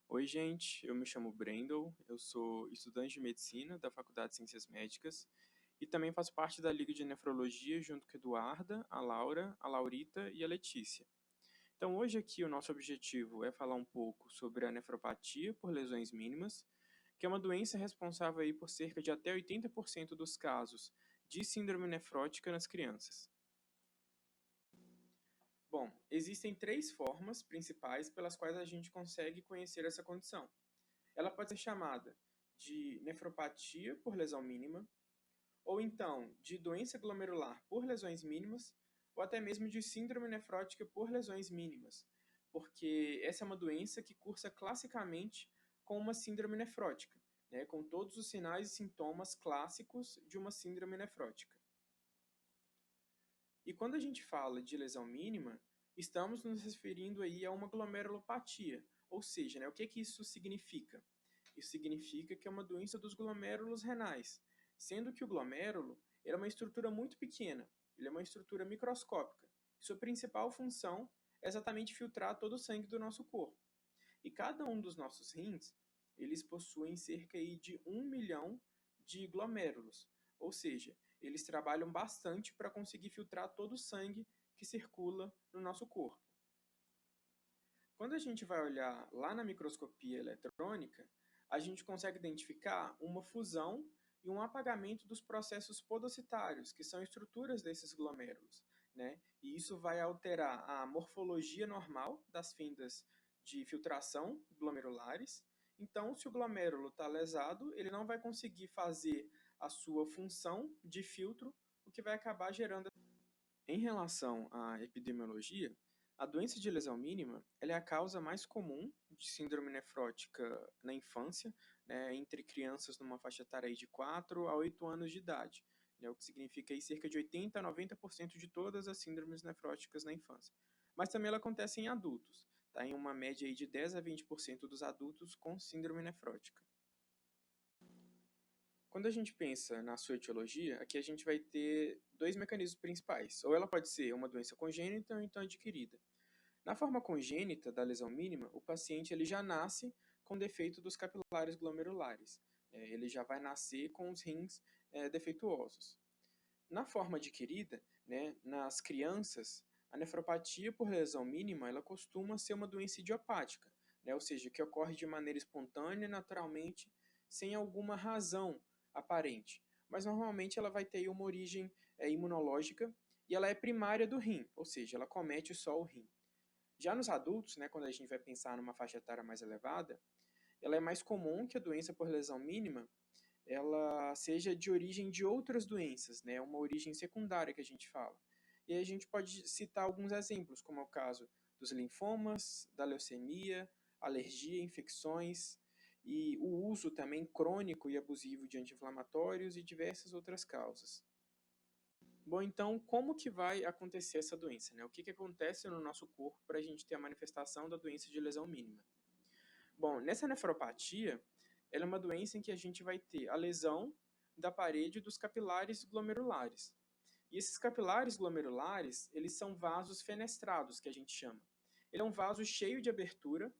Oi, gente, eu me chamo Brendel, eu sou estudante de medicina da Faculdade de Ciências Médicas e também faço parte da Liga de Nefrologia junto com a Eduarda, a Laura, a Laurita e a Letícia. Então, hoje aqui o nosso objetivo é falar um pouco sobre a nefropatia por lesões mínimas, que é uma doença responsável aí por cerca de até 80% dos casos de síndrome nefrótica nas crianças. Bom, existem três formas principais pelas quais a gente consegue conhecer essa condição. Ela pode ser chamada de nefropatia por lesão mínima, ou então de doença glomerular por lesões mínimas, ou até mesmo de síndrome nefrótica por lesões mínimas, porque essa é uma doença que cursa classicamente com uma síndrome nefrótica, né, com todos os sinais e sintomas clássicos de uma síndrome nefrótica. E quando a gente fala de lesão mínima, estamos nos referindo aí a uma glomerulopatia, ou seja, né, o que isso significa? Isso significa que é uma doença dos glomérulos renais, sendo que o glomérulo é uma estrutura muito pequena, ele é uma estrutura microscópica. Sua principal função é exatamente filtrar todo o sangue do nosso corpo. E cada um dos nossos rins, eles possuem cerca aí de 1 milhão de glomérulos, ou seja, eles trabalham bastante para conseguir filtrar todo o sangue que circula no nosso corpo. Quando a gente vai olhar lá na microscopia eletrônica, a gente consegue identificar uma fusão e um apagamento dos processos podocitários, que são estruturas desses glomérulos, né? E isso vai alterar a morfologia normal das fendas de filtração glomerulares. Então, se o glomérulo está lesado, ele não vai conseguir fazer a sua função de filtro, o que vai acabar gerando. Em relação à epidemiologia, a doença de lesão mínima ela é a causa mais comum de síndrome nefrótica na infância, né, entre crianças numa faixa etária de 4 a 8 anos de idade, né, o que significa aí cerca de 80 a 90% de todas as síndromes nefróticas na infância. Mas também ela acontece em adultos, tá, em uma média aí de 10 a 20% dos adultos com síndrome nefrótica. Quando a gente pensa na sua etiologia, aqui a gente vai ter dois mecanismos principais. Ou ela pode ser uma doença congênita ou então adquirida. Na forma congênita da lesão mínima, o paciente ele já nasce com defeito dos capilares glomerulares. Ele já vai nascer com os rins defeituosos. Na forma adquirida, né, nas crianças, a nefropatia por lesão mínima ela costuma ser uma doença idiopática, né, ou seja, que ocorre de maneira espontânea, naturalmente, sem alguma razão aparente. Mas normalmente ela vai ter uma origem imunológica e ela é primária do rim, ou seja, ela comete só o rim. Já nos adultos, né, quando a gente vai pensar numa faixa etária mais elevada, ela é mais comum que a doença por lesão mínima ela seja de origem de outras doenças, né? Uma origem secundária que a gente fala. E aí a gente pode citar alguns exemplos, como é o caso dos linfomas, da leucemia, alergia, infecções e o uso também crônico e abusivo de anti-inflamatórios e diversas outras causas. Bom, então, como que vai acontecer essa doença, né? O que acontece no nosso corpo para a gente ter a manifestação da doença de lesão mínima? Bom, nessa nefropatia, ela é uma doença em que a gente vai ter a lesão da parede dos capilares glomerulares. E esses capilares glomerulares, eles são vasos fenestrados, que a gente chama. Ele é um vaso cheio de abertura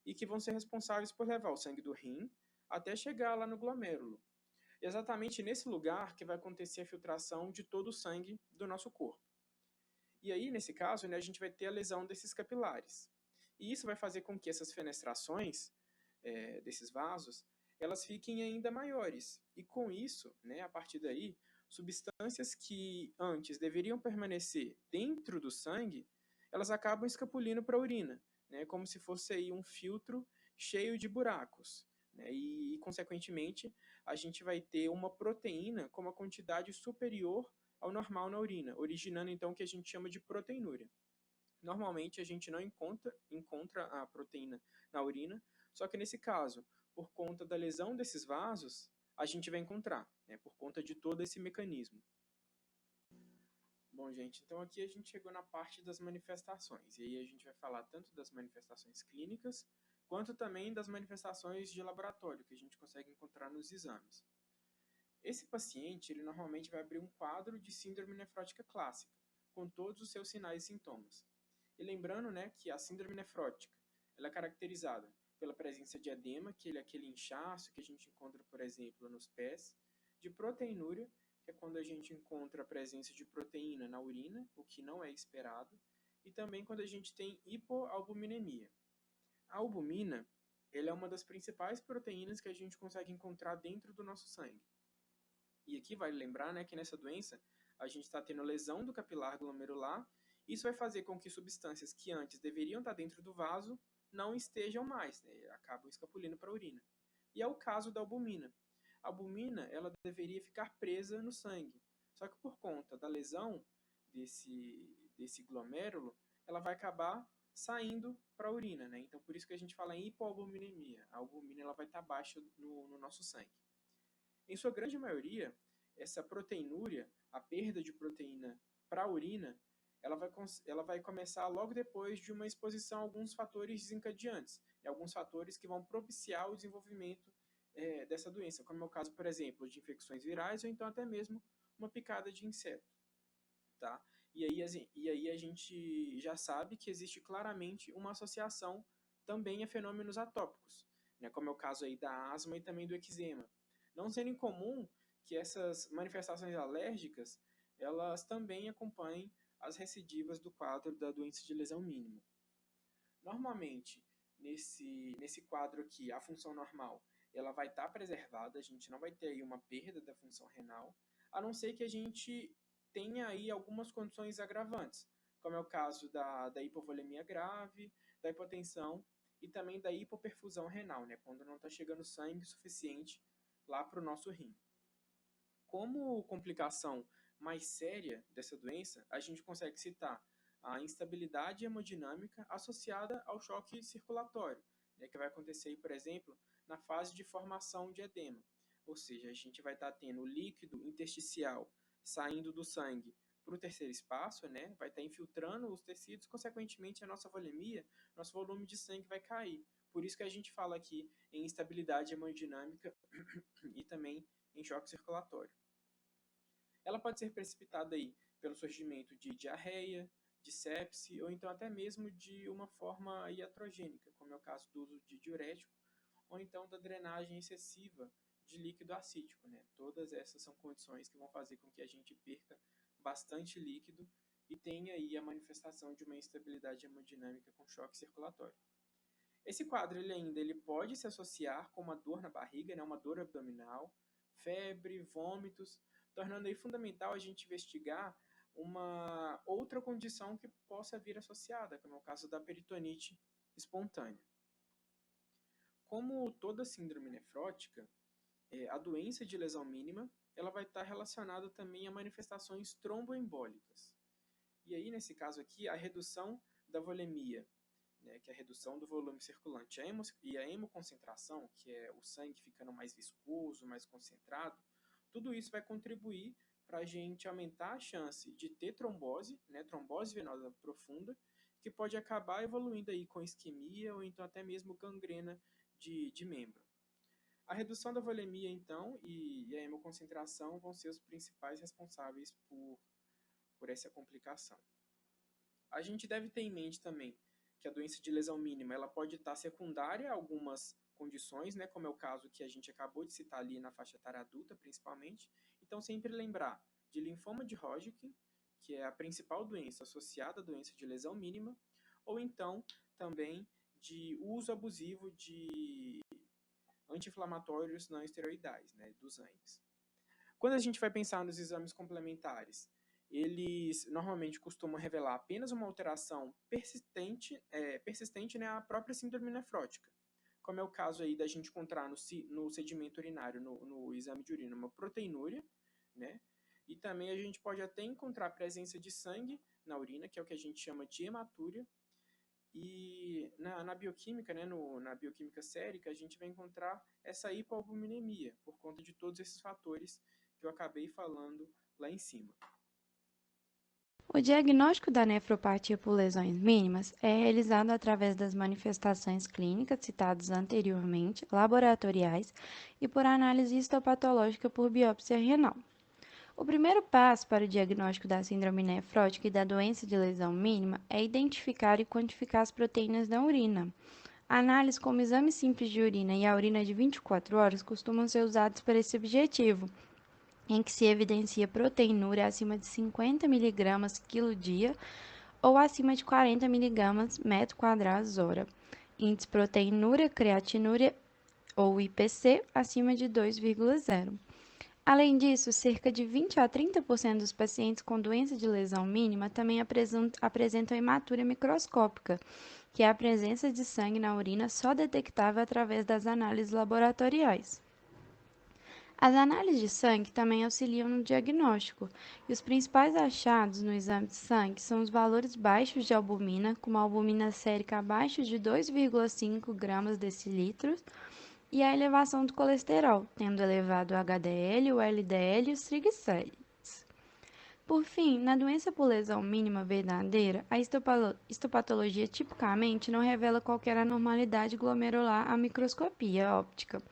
e que vão ser responsáveis por levar o sangue do rim até chegar lá no glomérulo. Exatamente nesse lugar que vai acontecer a filtração de todo o sangue do nosso corpo. E aí, nesse caso, né, a gente vai ter a lesão desses capilares. E isso vai fazer com que essas fenestrações desses vasos, elas fiquem ainda maiores. E com isso, né, a partir daí, substâncias que antes deveriam permanecer dentro do sangue, elas acabam escapulindo para a urina, né, como se fosse aí um filtro cheio de buracos. Né, e, consequentemente, a gente vai ter uma proteína com uma quantidade superior ao normal na urina, originando então o que a gente chama de proteinúria. Normalmente a gente não encontra a proteína na urina, só que nesse caso, por conta da lesão desses vasos, a gente vai encontrar, né, por conta de todo esse mecanismo. Bom, gente, então aqui a gente chegou na parte das manifestações, e aí a gente vai falar tanto das manifestações clínicas, quanto também das manifestações de laboratório, que a gente consegue encontrar nos exames. Esse paciente, ele normalmente vai abrir um quadro de síndrome nefrótica clássica, com todos os seus sinais e sintomas. E lembrando, né, que a síndrome nefrótica, ela é caracterizada pela presença de edema, que é aquele inchaço que a gente encontra, por exemplo, nos pés, de proteinúria, que é quando a gente encontra a presença de proteína na urina, o que não é esperado, e também quando a gente tem hipoalbuminemia. A albumina, ela é uma das principais proteínas que a gente consegue encontrar dentro do nosso sangue. E aqui vale lembrar, né, que nessa doença a gente está tendo lesão do capilar glomerular. Isso vai fazer com que substâncias que antes deveriam estar dentro do vaso não estejam mais, né, acabam escapulindo para a urina. E é o caso da albumina. A albumina, ela deveria ficar presa no sangue. Só que por conta da lesão desse glomérulo, ela vai acabar saindo para a urina, né? Então por isso que a gente fala em hipoalbuminemia. A albumina ela vai estar baixa no nosso sangue. Em sua grande maioria, essa proteinúria, a perda de proteína para a urina, ela vai começar logo depois de uma exposição a alguns fatores desencadeantes, e alguns fatores que vão propiciar o desenvolvimento dessa doença, como é o caso, por exemplo, de infecções virais ou então até mesmo uma picada de inseto. Tá? E aí a gente já sabe que existe claramente uma associação também a fenômenos atópicos, né? Como é o caso aí da asma e também do eczema. Não sendo incomum que essas manifestações alérgicas elas também acompanhem as recidivas do quadro da doença de lesão mínima. Normalmente, nesse quadro aqui, a função normal ela vai estar preservada, a gente não vai ter aí uma perda da função renal, a não ser que a gente tenha aí algumas condições agravantes, como é o caso da hipovolemia grave, da hipotensão e também da hipoperfusão renal, né, quando não está chegando sangue suficiente lá para o nosso rim. Como complicação mais séria dessa doença, a gente consegue citar a instabilidade hemodinâmica associada ao choque circulatório, né, que vai acontecer, por exemplo, na fase de formação de edema. Ou seja, a gente vai estar tendo o líquido intersticial saindo do sangue para o terceiro espaço, né, vai estar infiltrando os tecidos, consequentemente a nossa volemia, nosso volume de sangue vai cair. Por isso que a gente fala aqui em instabilidade hemodinâmica e também em choque circulatório. Ela pode ser precipitada aí pelo surgimento de diarreia, de sepse ou então até mesmo de uma forma iatrogênica, como é o caso do uso de diurético ou então da drenagem excessiva de líquido acítico, né? Todas essas são condições que vão fazer com que a gente perca bastante líquido e tenha aí a manifestação de uma instabilidade hemodinâmica com choque circulatório. Esse quadro ele pode se associar com uma dor na barriga, né? Uma dor abdominal, febre, vômitos, tornando aí fundamental a gente investigar uma outra condição que possa vir associada, como é o caso da peritonite espontânea. Como toda síndrome nefrótica, a doença de lesão mínima ela vai estar relacionada também a manifestações tromboembólicas. E aí, nesse caso aqui, a redução da volemia, né, que é a redução do volume circulante, e a hemoconcentração, que é o sangue ficando mais viscoso, mais concentrado, tudo isso vai contribuir para a gente aumentar a chance de ter trombose, né, trombose venosa profunda, que pode acabar evoluindo aí com isquemia ou então até mesmo gangrena de membro. A redução da volemia, então, e a hemoconcentração vão ser os principais responsáveis por essa complicação. A gente deve ter em mente também que a doença de lesão mínima ela pode estar secundária a algumas condições, né, como é o caso que a gente acabou de citar ali na faixa etária adulta, principalmente. Então, sempre lembrar de linfoma de Hodgkin, que é a principal doença associada à doença de lesão mínima, ou então também de uso abusivo de anti-inflamatórios não esteroidais, né, dos ANIs. Quando a gente vai pensar nos exames complementares, eles normalmente costumam revelar apenas uma alteração persistente, né, à própria síndrome nefrótica, como é o caso aí da gente encontrar no sedimento urinário, no exame de urina, uma proteinúria, né, e também a gente pode até encontrar a presença de sangue na urina, que é o que a gente chama de hematúria, e na bioquímica, né, na bioquímica sérica, a gente vai encontrar essa hipoalbuminemia, por conta de todos esses fatores que eu acabei falando lá em cima. O diagnóstico da nefropatia por lesões mínimas é realizado através das manifestações clínicas citadas anteriormente, laboratoriais e por análise histopatológica por biópsia renal. O primeiro passo para o diagnóstico da síndrome nefrótica e da doença de lesão mínima é identificar e quantificar as proteínas na urina. Análises como exame simples de urina e a urina de 24 horas costumam ser usados para esse objetivo, em que se evidencia proteinúria acima de 50 mg quilo dia ou acima de 40 mg metro quadrado hora. Índice proteinúria, creatinúria ou IPC acima de 2,0. Além disso, cerca de 20 a 30% dos pacientes com doença de lesão mínima também apresentam hematúria microscópica, que é a presença de sangue na urina só detectável através das análises laboratoriais. As análises de sangue também auxiliam no diagnóstico, e os principais achados no exame de sangue são os valores baixos de albumina, com uma albumina sérica abaixo de 2,5 gramas decilitros, e a elevação do colesterol, tendo elevado o HDL, o LDL e os triglicéridos. Por fim, na doença por lesão mínima verdadeira, a histopatologia tipicamente não revela qualquer anormalidade glomerular à microscopia óptica,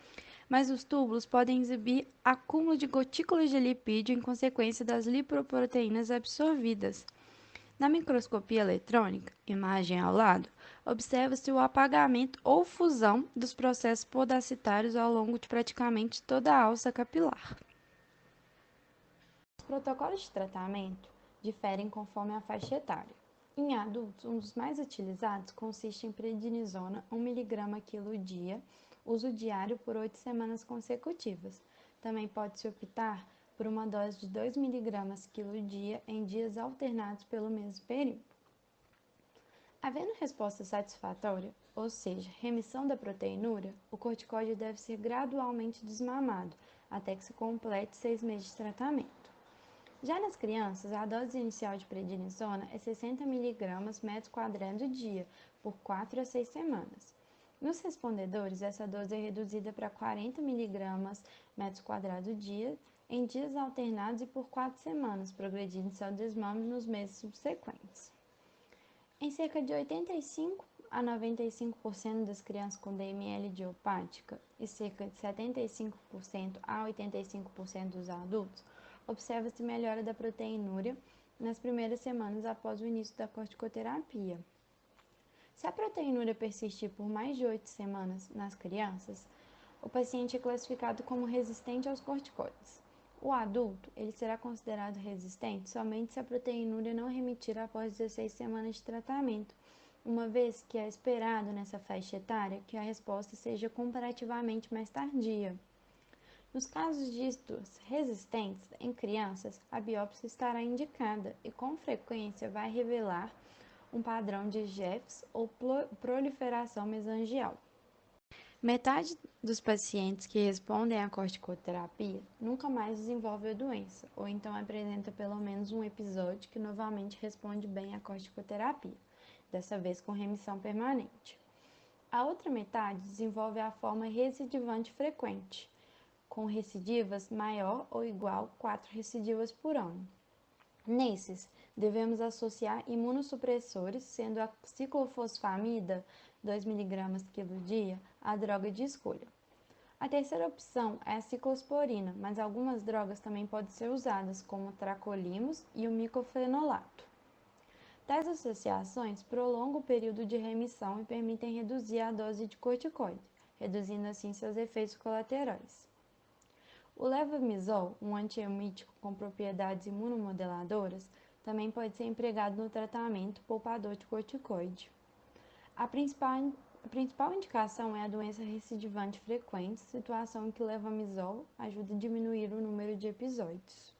mas os túbulos podem exibir acúmulo de gotículas de lipídio em consequência das lipoproteínas absorvidas. Na microscopia eletrônica, imagem ao lado, observa-se o apagamento ou fusão dos processos podacitários ao longo de praticamente toda a alça capilar. Os protocolos de tratamento diferem conforme a faixa etária. Em adultos, um dos mais utilizados consiste em prednisona 1 mg quilo dia, uso diário por 8 semanas consecutivas. Também pode-se optar por uma dose de 2 mg quilo dia em dias alternados pelo mesmo período. Havendo resposta satisfatória, ou seja, remissão da proteinúria, o corticóide deve ser gradualmente desmamado, até que se complete 6 meses de tratamento. Já nas crianças, a dose inicial de prednisona é 60 mg metro quadrado dia, por 4 a 6 semanas. Nos respondedores, essa dose é reduzida para 40 mg metro quadrado dia, em dias alternados e por 4 semanas, progredindo-se ao desmame nos meses subsequentes. Em cerca de 85 a 95% das crianças com DML idiopática e cerca de 75% a 85% dos adultos, observa-se melhora da proteinúria nas primeiras semanas após o início da corticoterapia. Se a proteinúria persistir por mais de 8 semanas nas crianças, o paciente é classificado como resistente aos corticoides. O adulto, ele será considerado resistente somente se a proteinúria não remitir após 16 semanas de tratamento, uma vez que é esperado nessa faixa etária que a resposta seja comparativamente mais tardia. Nos casos de estudos resistentes em crianças, a biópsia estará indicada e com frequência vai revelar um padrão de Jeffs ou proliferação mesangial. Metade dos pacientes que respondem à corticoterapia nunca mais desenvolve a doença, ou então apresenta pelo menos um episódio que novamente responde bem à corticoterapia, dessa vez com remissão permanente. A outra metade desenvolve a forma recidivante frequente, com recidivas maior ou igual a 4 recidivas por ano. Nesses, devemos associar imunossupressores, sendo a ciclofosfamida 2 mg quilo dia a droga de escolha. A terceira opção é a ciclosporina, mas algumas drogas também podem ser usadas, como o tracolimos e o micofenolato. Tais associações prolongam o período de remissão e permitem reduzir a dose de corticoide, reduzindo assim seus efeitos colaterais. O levamisol, um antiemítico com propriedades imunomodeladoras, também pode ser empregado no tratamento poupador de corticoide. A principal indicação é a doença recidivante frequente, situação em que o levamisol ajuda a diminuir o número de episódios.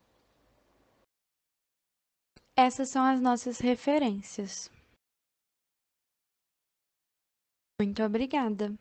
Essas são as nossas referências. Muito obrigada!